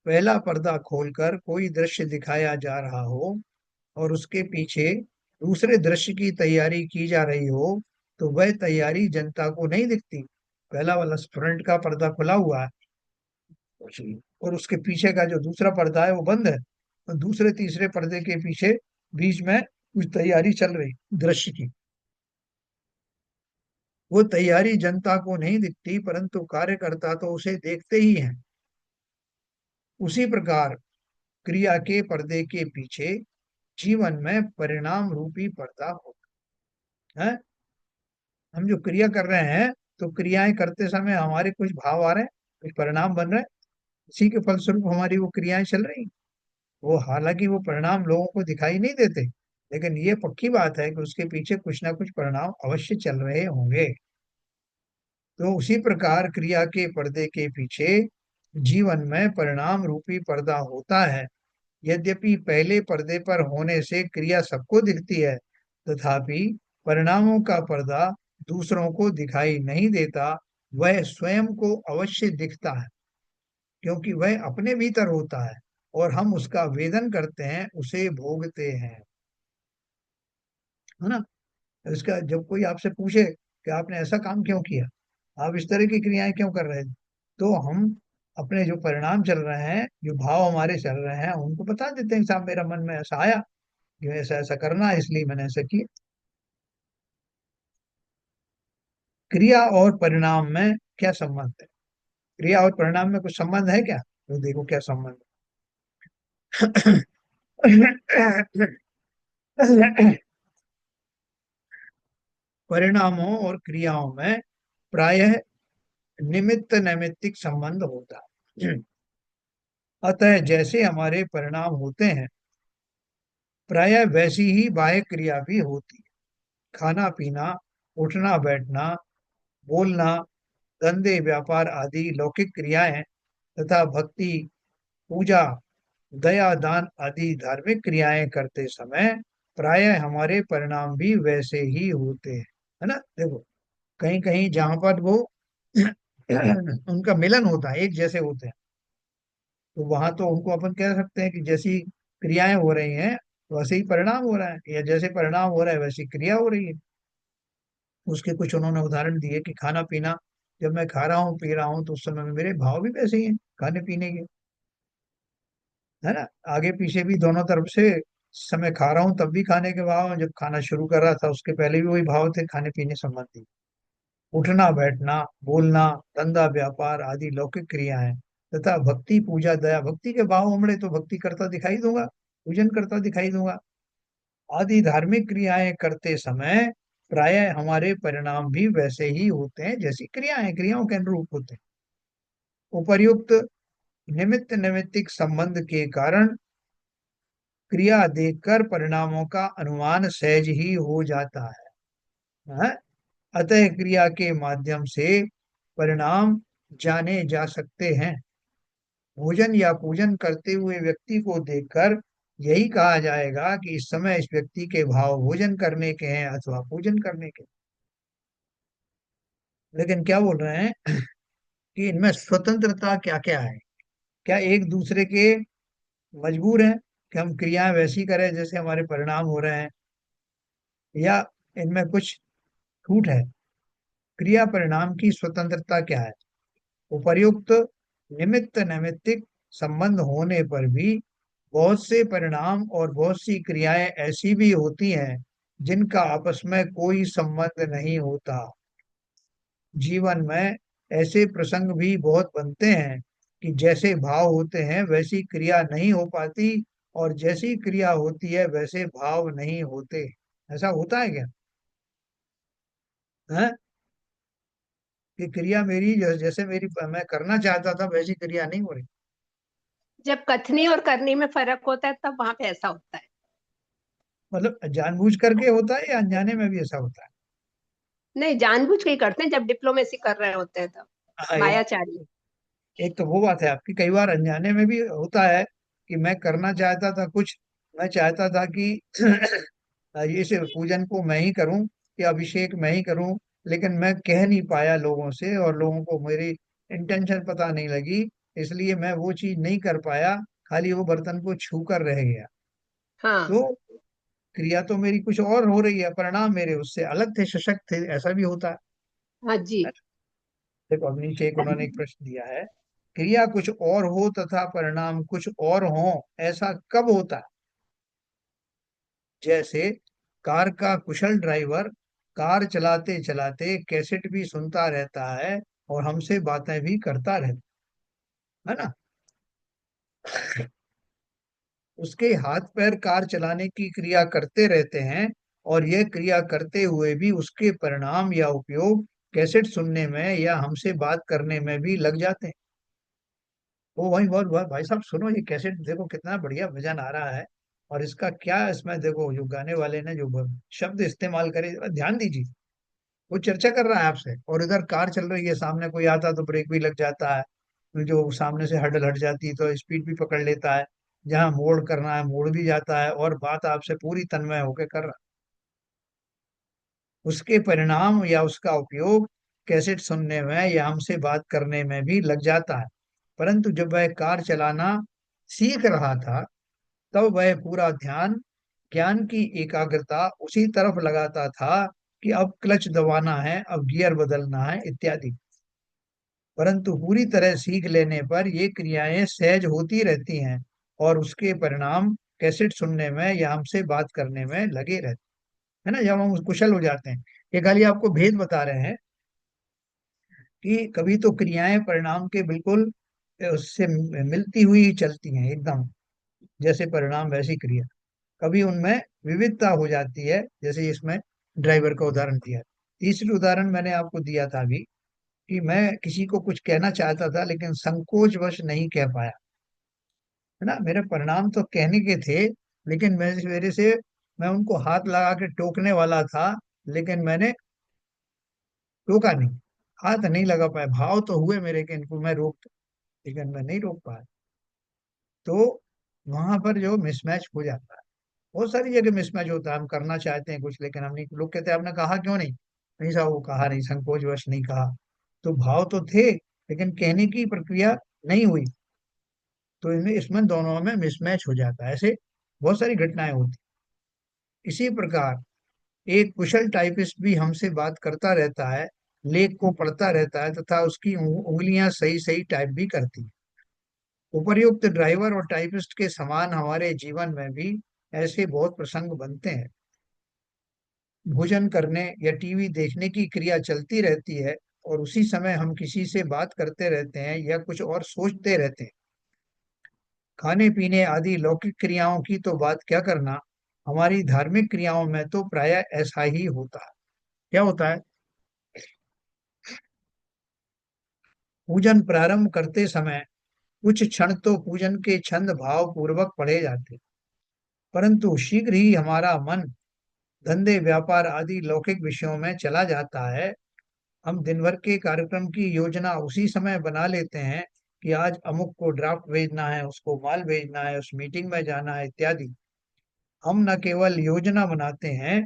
पहला पर्दा खोलकर कोई दृश्य दिखाया जा रहा हो और उसके पीछे दूसरे दृश्य की तैयारी की जा रही हो, तो वह तैयारी जनता को नहीं दिखती। पहला वाला फ्रंट का पर्दा खुला हुआ है और उसके पीछे का जो दूसरा पर्दा है वो बंद है, और दूसरे तीसरे पर्दे के पीछे बीच में कुछ तैयारी चल रही दृश्य की। वो तैयारी जनता को नहीं दिखती परंतु कार्यकर्ता तो उसे देखते ही हैं। उसी प्रकार क्रिया के पर्दे के पीछे जीवन में परिणाम रूपी पर्दा होता है। हम जो क्रिया कर रहे हैं तो क्रियाएं करते समय हमारे कुछ भाव आ रहे हैं, कुछ परिणाम बन रहे हैं, इसी के फलस्वरूप हमारी वो क्रियाएं चल रही। वो हालांकि वो परिणाम लोगों को दिखाई नहीं देते, लेकिन ये पक्की बात है कि उसके पीछे कुछ ना कुछ परिणाम अवश्य चल रहे होंगे। तो उसी प्रकार क्रिया के पर्दे के पीछे जीवन में परिणाम रूपी पर्दा होता है। यद्यपि पहले पर्दे पर होने से क्रिया सबको दिखती है, तथापि परिणामों का पर्दा दूसरों को दिखाई नहीं देता। वह स्वयं को अवश्य दिखता है, क्योंकि वह अपने भीतर होता है और हम उसका वेदन करते हैं, उसे भोगते हैं, है ना। इसका जब कोई आपसे पूछे कि आपने ऐसा काम क्यों किया, आप इस तरह की क्रियाएं क्यों कर रहे थे, तो हम अपने जो परिणाम चल रहे हैं, जो भाव हमारे चल रहे हैं, उनको बता देते हैं कि साहब मेरा मन में ऐसा आया कि ऐसा ऐसा करना है, इसलिए मैंने ऐसा किया। क्रिया और परिणाम में क्या संबंध है? क्रिया और परिणाम में कुछ संबंध है क्या? तो देखो क्या संबंध है। परिणामों और क्रियाओं में प्रायः निमित्त नैमित्तिक संबंध होता है। अतः जैसे हमारे परिणाम होते हैं, प्रायः वैसी ही बाह्य क्रिया भी होती है। खाना पीना, उठना बैठना, बोलना, धंधे व्यापार आदि लौकिक क्रियाएं तथा भक्ति, पूजा, दया, दान आदि धार्मिक क्रियाएं करते समय प्रायः हमारे परिणाम भी वैसे ही होते हैं, है ना। देखो, कहीं कहीं जहां पर वो उनका मिलन होता है, एक जैसे होते हैं, तो वहां तो उनको अपन कह सकते हैं कि जैसी क्रियाएं हो रही हैं वैसे ही परिणाम हो रहा है, या जैसे परिणाम हो रहा है वैसी क्रिया हो रही है। उसके कुछ उन्होंने उदाहरण दिए कि खाना पीना, जब मैं खा रहा हूँ पी रहा हूँ तो उस समय में मेरे भाव भी वैसे ही हैं खाने पीने के, है ना। आगे पीछे भी दोनों तरफ से, समय खा रहा हूँ तब भी खाने के भाव हैं, जब खाना शुरू कर रहा था उसके पहले भी वही भाव थे खाने पीने संबंधी। उठना बैठना, बोलना, धंधा व्यापार आदि लौकिक क्रियाएं तथा भक्ति पूजा दया, भक्ति के भाव उमड़े तो भक्ति करता दिखाई दूंगा, पूजन करता दिखाई दूंगा, आदि धार्मिक क्रियाएं करते समय प्रायः हमारे परिणाम भी वैसे ही होते हैं जैसी क्रियाएं क्रियाओं के अनुरूप होते हैं। उपर्युक्त निमित्त नैमित्तिक संबंध के कारण क्रिया देखकर परिणामों का अनुमान सहज ही हो जाता है। है। अतः क्रिया के माध्यम से परिणाम जाने जा सकते हैं। भोजन या पूजन करते हुए व्यक्ति को देखकर यही कहा जाएगा कि इस समय इस व्यक्ति के भाव भोजन करने के हैं अथवा पूजन करने के। लेकिन क्या बोल रहे हैं कि इनमें स्वतंत्रता क्या क्या है? क्या एक दूसरे के मजबूर हैं कि हम क्रियाएं वैसी करें जैसे हमारे परिणाम हो रहे हैं, या इनमें कुछ छूट है? क्रिया परिणाम की स्वतंत्रता क्या है? उपर्युक्त निमित्त नैमित्तिक संबंध होने पर भी बहुत से परिणाम और बहुत सी क्रियाएं ऐसी भी होती हैं जिनका आपस में कोई संबंध नहीं होता। जीवन में ऐसे प्रसंग भी बहुत बनते हैं कि जैसे भाव होते हैं वैसी क्रिया नहीं हो पाती, और जैसी क्रिया होती है वैसे भाव नहीं होते। ऐसा होता है क्या? है कि क्रिया मेरी जैसे मेरी मैं करना चाहता था वैसी क्रिया नहीं हो रही। जब कथनी और करनी में फर्क होता है तब वहां पे ऐसा होता है। मतलब जानबूझ करके होता है या अनजाने में भी ऐसा होता है? नहीं, जानबूझ के ही करते हैं, जब डिप्लोमेसी कर रहे होते हैं तब। हाँ, मायाचारी। एक तो वो बात है आपकी, कई बार अनजाने में भी होता है कि मैं करना चाहता था कुछ, मैं चाहता था कि ये से पूजन को मैं ही करूं या अभिषेक मैं ही करूं, लेकिन मैं कह नहीं पाया लोगों से और लोगों को मेरी इंटेंशन पता नहीं लगी, इसलिए मैं वो चीज नहीं कर पाया, खाली वो बर्तन को छू कर रह गया। हाँ। तो क्रिया तो मेरी कुछ और हो रही है, परिणाम मेरे उससे अलग थे, सशक्त थे, ऐसा भी होता हाँ जी। है। देखो अब नीचे एक उन्होंने एक प्रश्न दिया है, क्रिया कुछ और हो तथा परिणाम कुछ और हो, ऐसा कब होता है? जैसे कार का कुशल ड्राइवर कार चलाते चलाते कैसेट भी सुनता रहता है और हमसे बातें भी करता रहता है ना। उसके हाथ पैर कार चलाने की क्रिया करते रहते हैं, और यह क्रिया करते हुए भी उसके परिणाम या उपयोग कैसेट सुनने में या हमसे बात करने में भी लग जाते हैं। ओ भाई बहुत बहुत भाई साहब सुनो, ये कैसेट देखो कितना बढ़िया भजन आ रहा है, और इसका क्या इसमें देखो जो गाने वाले ने जो शब्द इस्तेमाल करे, ध्यान दीजिए। वो चर्चा कर रहा है आपसे, और इधर कार चल रही है, सामने कोई आता तो ब्रेक भी लग जाता है, जो सामने से हडल हट जाती है तो स्पीड भी पकड़ लेता है, जहाँ मोड़ करना है मोड़ भी जाता है, और बात आपसे पूरी तन्मय होकर कर रहा है। उसके परिणाम या उसका उपयोग कैसेट सुनने में या हमसे बात करने में भी लग जाता है। परंतु जब वह कार चलाना सीख रहा था तब वह पूरा ध्यान, ज्ञान की एकाग्रता उसी तरफ लगाता था कि अब क्लच दबाना है, अब गियर बदलना है इत्यादि। परंतु पूरी तरह सीख लेने पर ये क्रियाएं सहज होती रहती हैं, और उसके परिणाम कैसेट सुनने में या हमसे बात करने में लगे रहते हैं ना, जब हम कुशल हो जाते हैं। ये खाली आपको भेद बता रहे हैं कि कभी तो क्रियाएं परिणाम के बिल्कुल उससे मिलती हुई चलती हैं एकदम, जैसे परिणाम वैसी क्रिया। कभी उनमें विविधता हो जाती है, जैसे इसमें ड्राइवर का उदाहरण दिया। तीसरी उदाहरण मैंने आपको दिया था अभी, कि मैं किसी को कुछ कहना चाहता था लेकिन संकोचवश नहीं कह पाया, है ना। मेरे परिणाम तो कहने के थे, लेकिन मेरे से मैं उनको हाथ लगा के टोकने वाला था, लेकिन मैंने टोका नहीं, हाथ नहीं लगा पाया। भाव तो हुए मेरे के इनको मैं रोक, लेकिन मैं नहीं रोक पाया। तो वहां पर जो मिसमैच हो जाता है, बहुत सारी जगह मिसमैच होता है, हम करना चाहते हैं कुछ लेकिन हम नहीं, लोग कहते हैं आपने कहा क्यों नहीं, नहीं साहब वो कहा नहीं, संकोचवश नहीं कहा। तो भाव तो थे लेकिन कहने की प्रक्रिया नहीं हुई, तो इनमें इसमें दोनों में मिसमैच हो जाता है। ऐसे बहुत सारी घटनाएं होती। इसी प्रकार एक कुशल टाइपिस्ट भी हमसे बात करता रहता है, लेख को पढ़ता रहता है तथा उसकी उंगलियां सही सही टाइप भी करती हैं। उपर्युक्त ड्राइवर और टाइपिस्ट के समान हमारे जीवन में भी ऐसे बहुत प्रसंग बनते हैं। भोजन करने या टीवी देखने की क्रिया चलती रहती है, और उसी समय हम किसी से बात करते रहते हैं या कुछ और सोचते रहते हैं। खाने पीने आदि लौकिक क्रियाओं की तो बात क्या करना, हमारी धार्मिक क्रियाओं में तो प्रायः ऐसा ही होता है। क्या होता है? पूजन प्रारंभ करते समय कुछ क्षण तो पूजन के छंद भाव पूर्वक पढ़े जाते, परंतु शीघ्र ही हमारा मन धंधे व्यापार आदि लौकिक विषयों में चला जाता है। हम दिन भर के कार्यक्रम की योजना उसी समय बना लेते हैं कि आज अमुक को ड्राफ्ट भेजना है, उसको माल भेजना है, उस मीटिंग में जाना है इत्यादि। हम न केवल योजना बनाते हैं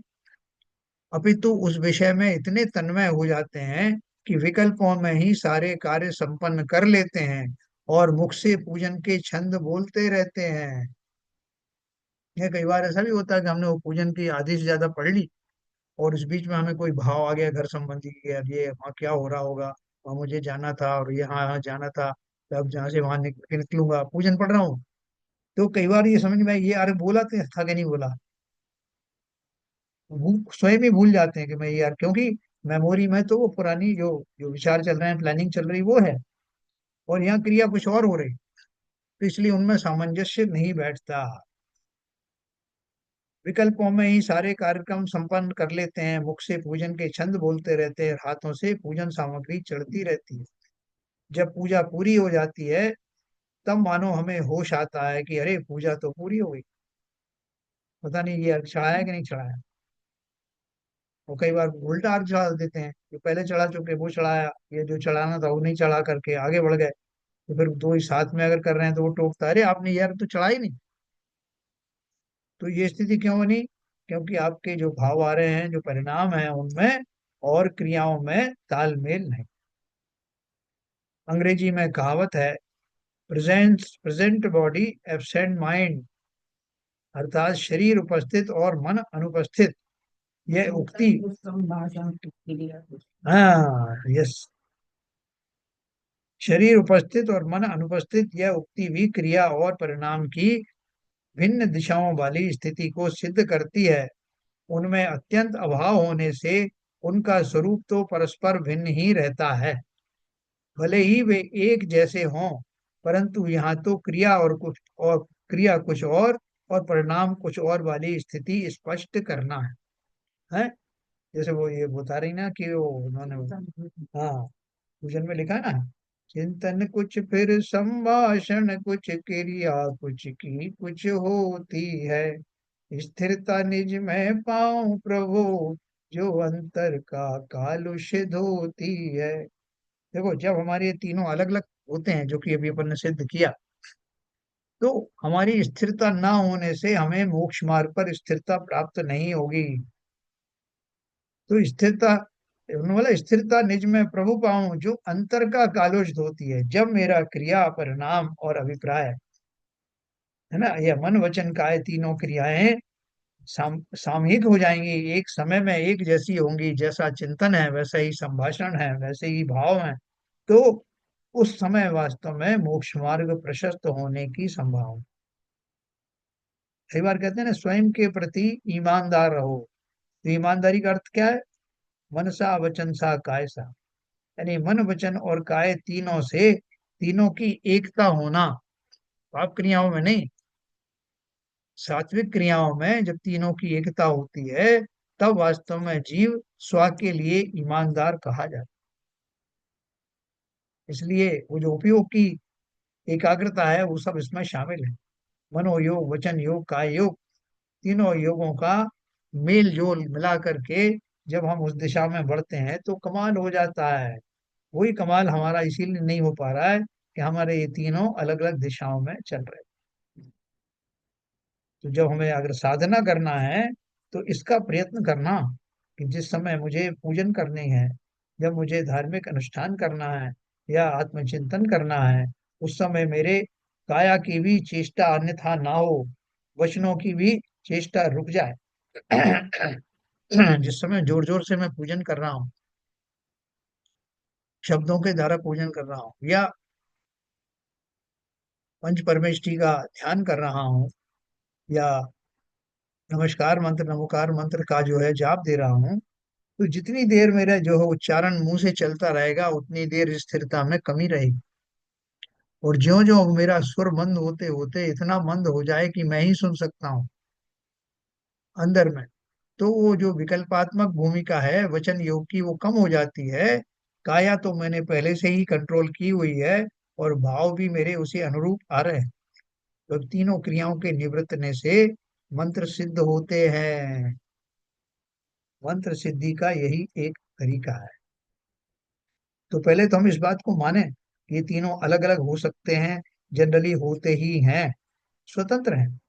अपितु उस विषय में इतने तन्मय हो जाते हैं कि विकल्पों में ही सारे कार्य संपन्न कर लेते हैं और मुख से पूजन के छंद बोलते रहते हैं। यह कई बार ऐसा भी होता है कि हमने वो पूजन की आधी से ज्यादा पढ़ ली और इस बीच में हमें कोई भाव आ गया घर संबंधी कि अब ये वहाँ क्या हो रहा होगा, वहाँ मुझे जाना था और यहाँ यहाँ जाना था, तो अब जहाँ से वहां निकलूंगा, पूजन पढ़ रहा हूँ। तो कई बार ये समझ में ये अरे बोला तो था कि नहीं बोला, वो स्वयं ही भूल जाते हैं कि मैं ये यार, क्योंकि मेमोरी में तो वो पुरानी जो जो विचार चल रहे हैं, प्लानिंग चल रही वो है, और यहाँ क्रिया कुछ और हो रही, तो इसलिए उनमें सामंजस्य नहीं बैठता। विकल्पों में ही सारे कार्यक्रम संपन्न कर लेते हैं, मुख से पूजन के छंद बोलते रहते हैं, हाथों से पूजन सामग्री चढ़ती रहती है। जब पूजा पूरी हो जाती है तब मानो हमें होश आता है कि अरे पूजा तो पूरी हो गई, पता नहीं ये अर्घ चढ़ाया कि नहीं चढ़ाया। और कई बार उल्टा अर्घ चढ़ा देते हैं, जो पहले चढ़ा चुके वो चढ़ाया, ये जो चढ़ाना था वो नहीं चढ़ा करके आगे बढ़ गए। तो फिर दो ही साथ में अगर कर रहे हैं तो वो टोकता है, अरे आपने यार तो चढ़ा ही नहीं। तो ये स्थिति क्यों बनी? क्योंकि आपके जो भाव आ रहे हैं, जो परिणाम है उनमें और क्रियाओं में तालमेल नहीं। अंग्रेजी में कहावत है, प्रेजेंट बॉडी एब्सेंट माइंड, अर्थात शरीर उपस्थित और मन अनुपस्थित। यह उक्ति, हाँ यस, शरीर उपस्थित और मन अनुपस्थित, यह उक्ति भी क्रिया और परिणाम की भिन्न दिशाओं वाली स्थिति को सिद्ध करती है। उनमें अत्यंत अभाव होने से उनका स्वरूप तो परस्पर भिन्न ही रहता है। भले ही वे एक जैसे हों, परंतु यहाँ तो क्रिया कुछ और परिणाम कुछ और वाली स्थिति स्पष्ट करना है। जैसे वो ये बता रही ना कि वो उन्होंने, हाँ भूषण में लिखा है ना, चिंतन कुछ फिर संभाषण कुछ क्रिया कुछ की कुछ होती है, स्थिरता निज में पाऊं प्रभु जो अंतर का कालुष धोती है। देखो जब हमारे ये तीनों अलग अलग होते हैं, जो कि अभी अपन ने सिद्ध किया, तो हमारी स्थिरता ना होने से हमें मोक्ष मार्ग पर स्थिरता प्राप्त नहीं होगी। तो स्थिरता, बोला स्थिरता निज में प्रभु पाऊं जो अंतर का कालोश धोती है। जब मेरा क्रिया परिणाम और अभिप्राय है ना, यह मन वचन काय तीनों क्रियाएं सामूहिक हो जाएंगी, एक समय में एक जैसी होंगी, जैसा चिंतन है वैसा ही संभाषण है, वैसे ही भाव है, तो उस समय वास्तव में मोक्ष मार्ग प्रशस्त होने की संभावना। कई बार कहते हैं ना, स्वयं के प्रति ईमानदार रहो। तो ईमानदारी का अर्थ क्या है? मन सा वचन सा काय सा, यानी मन वचन और काय तीनों से, तीनों की एकता होना, पाप क्रियाओं में नहीं, सात्विक क्रियाओं में जब तीनों की एकता होती है तब वास्तव में जीव स्व के लिए ईमानदार कहा जाता है। इसलिए वो जो उपयोग की एकाग्रता है वो सब इसमें शामिल है। मनोयोग, वचन योग, काय योग, तीनों योगों का मेल जोल मिला करके जब हम उस दिशा में बढ़ते हैं तो कमाल हो जाता है। वही कमाल हमारा इसीलिए नहीं हो पा रहा है कि हमारे ये तीनों अलग अलग दिशाओं में चल रहे हैं। तो जब हमें अगर साधना करना है तो इसका प्रयत्न करना कि जिस समय मुझे पूजन करनी है, जब मुझे धार्मिक अनुष्ठान करना है या आत्मचिंतन करना है, उस समय मेरे काया की भी चेष्टा अन्यथा ना हो, वचनों की भी चेष्टा रुक जाए। जिस समय जोर जोर से मैं पूजन कर रहा हूँ, शब्दों के द्वारा पूजन कर रहा हूँ, या पंच परमेष्टि का ध्यान कर रहा हूँ, या नमस्कार मंत्र नमोकार मंत्र का जो है जाप दे रहा हूँ, तो जितनी देर मेरा जो है उच्चारण मुंह से चलता रहेगा उतनी देर स्थिरता में कमी रहेगी। और ज्यो ज्यो मेरा स्वर मंद होते होते इतना मंद हो जाए कि मैं ही सुन सकता हूँ अंदर में, तो वो जो विकल्पात्मक भूमिका है वचन योग की वो कम हो जाती है। काया तो मैंने पहले से ही कंट्रोल की हुई है और भाव भी मेरे उसी अनुरूप आ रहे हैं। तो तीनों क्रियाओं के निवृत्तने से मंत्र सिद्ध होते हैं। मंत्र सिद्धि का यही एक तरीका है। तो पहले तो हम इस बात को माने कि ये तीनों अलग अलग हो सकते हैं, जनरली होते ही हैं, स्वतंत्र हैं,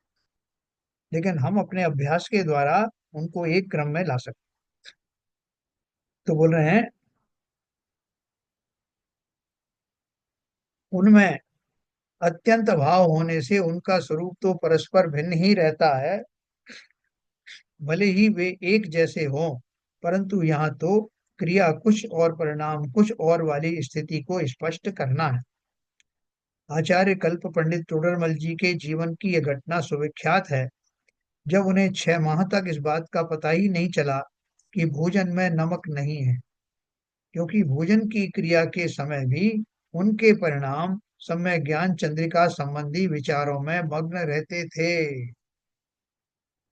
लेकिन हम अपने अभ्यास के द्वारा उनको एक क्रम में ला सकते। तो बोल रहे हैं उनमें अत्यंत भाव होने से उनका स्वरूप तो परस्पर भिन्न ही रहता है, भले ही वे एक जैसे हों, परंतु यहाँ तो क्रिया कुछ और परिणाम कुछ और वाली स्थिति को स्पष्ट करना है। आचार्य कल्प पंडित टोडरमल जी के जीवन की यह घटना सुविख्यात है, जब उन्हें 6 माह तक इस बात का पता ही नहीं चला कि भोजन में नमक नहीं है, क्योंकि भोजन की क्रिया के समय भी उनके परिणाम सम्य ज्ञान चंद्रिका संबंधी विचारों में मग्न रहते थे।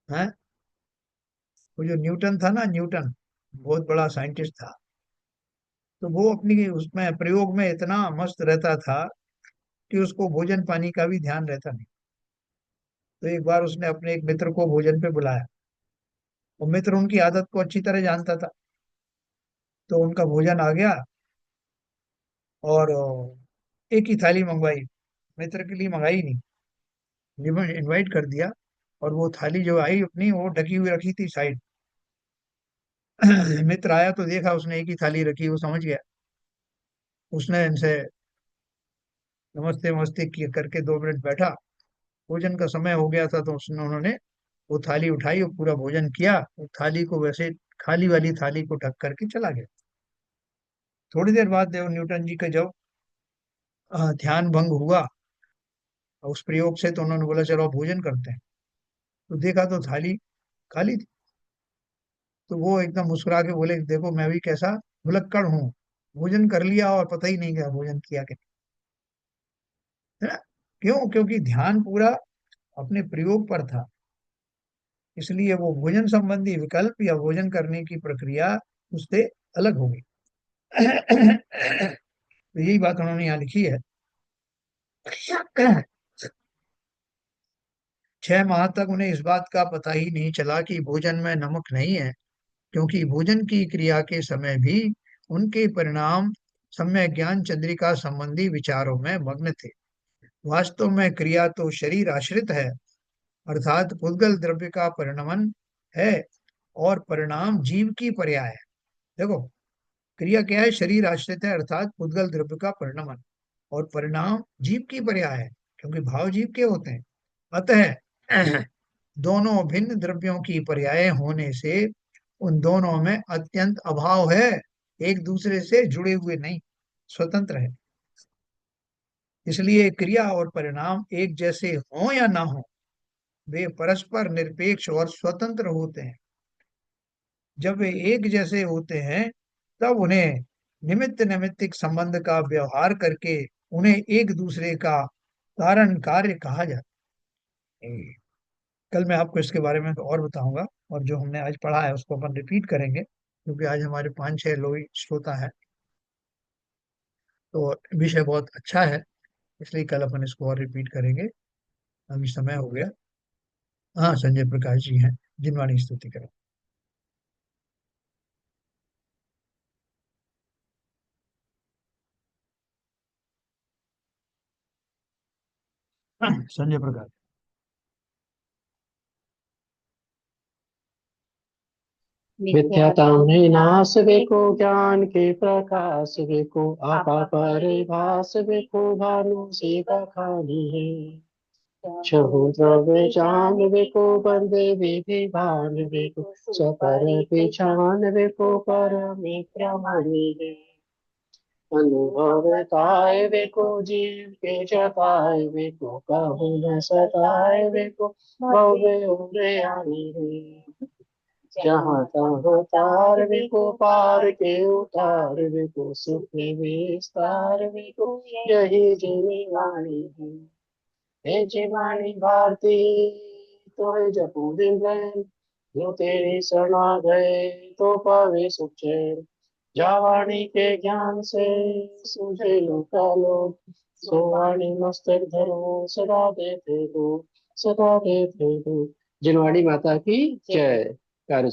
हैं? वो जो न्यूटन था ना, न्यूटन बहुत बड़ा साइंटिस्ट था, तो वो अपनी उसमें प्रयोग में इतना मस्त रहता था कि उसको भोजन पानी का भी ध्यान रहता नहीं। तो एक बार उसने अपने एक मित्र को भोजन पे बुलाया, और मित्र उनकी आदत को अच्छी तरह जानता था। तो उनका भोजन आ गया, और एक ही थाली मंगवाई, मित्र के लिए मंगाई नहीं, इनवाइट कर दिया। और वो थाली जो आई अपनी, वो ढकी हुई रखी थी साइड। मित्र आया तो देखा उसने एक ही थाली रखी, वो समझ गया। उसने इनसे नमस्ते नमस्ते करके 2 मिनट बैठा। भोजन का समय हो गया था, तो उन्होंने वो थाली उठाई और पूरा भोजन किया, और थाली को वैसे खाली वाली थाली को ढक करके चला गया। थोड़ी देर बाद देव न्यूटन जी का जब ध्यान भंग हुआ उस प्रयोग से, तो उन्होंने बोला चलो अब भोजन करते हैं। तो देखा तो थाली खाली थी। तो वो एकदम मुस्कुरा के बोले, देखो मैं भी कैसा भुलक्कड़ हूँ, भोजन कर लिया और पता ही नहीं गया भोजन किया कि नहीं। है ना? क्यों? क्योंकि ध्यान पूरा अपने प्रयोग पर था, इसलिए वो भोजन संबंधी विकल्प या भोजन करने की प्रक्रिया उससे अलग हो गई। तो यही बात उन्होंने यहाँ लिखी है। 6 माह तक उन्हें इस बात का पता ही नहीं चला कि भोजन में नमक नहीं है, क्योंकि भोजन की क्रिया के समय भी उनके परिणाम सम्यक ज्ञान चंद्रिका संबंधी विचारों में मग्न थे। वास्तव में क्रिया तो शरीर आश्रित है, अर्थात पुद्गल द्रव्य का परिणमन है, और परिणाम जीव की पर्याय है। देखो, क्रिया क्या है? शरीर आश्रित है, अर्थात पुद्गल द्रव्य का परिणमन, और परिणाम जीव की पर्याय है, क्योंकि भाव जीव के होते हैं। अतः दोनों भिन्न द्रव्यों की पर्याय होने से उन दोनों में अत्यंत अभाव है, एक दूसरे से जुड़े हुए नहीं, स्वतंत्र है। इसलिए क्रिया और परिणाम एक जैसे हों या ना हो, वे परस्पर निरपेक्ष और स्वतंत्र होते हैं। जब वे एक जैसे होते हैं, तब उन्हें निमित्त नैमित्तिक संबंध का व्यवहार करके उन्हें एक दूसरे का कारण कार्य कहा जाता है। कल मैं आपको इसके बारे में और बताऊंगा, और जो हमने आज पढ़ा है उसको अपन रिपीट करेंगे, क्योंकि आज हमारे 5-6 लोग ही श्रोता है, तो विषय बहुत अच्छा है, इसलिए कल अपन इसको और रिपीट करेंगे। अभी समय हो गया। हाँ, संजय प्रकाश जी हैं, जिनवाणी स्तुति करें। संजय प्रकाश। मिथ्याता में नाश वेको ज्ञान के प्रकाश वेको आपा परिभास वेको भानु सीता खानी है छहु द्रव्य जान वेको बंदे विधि भान वेको सपर पिछान वेको परम प्रमाणी है अनुभव ताय वेको जीव के जताए वेको कहु न सताए वेको भव्य उदयानी है जहाँ तहाँ तार को पार के उतार को सुख विस्तार को यही जीवी वाणी है हे जीवाणी भारती तो है जपू दिन रैन जो तेरी शरणा गए तो पावे सुख चैन जावाणी के ज्ञान से सूझे लोका लोग सोवाणी मस्तक धरो सदा देते दो जिनवाणी माता की जय। कार्य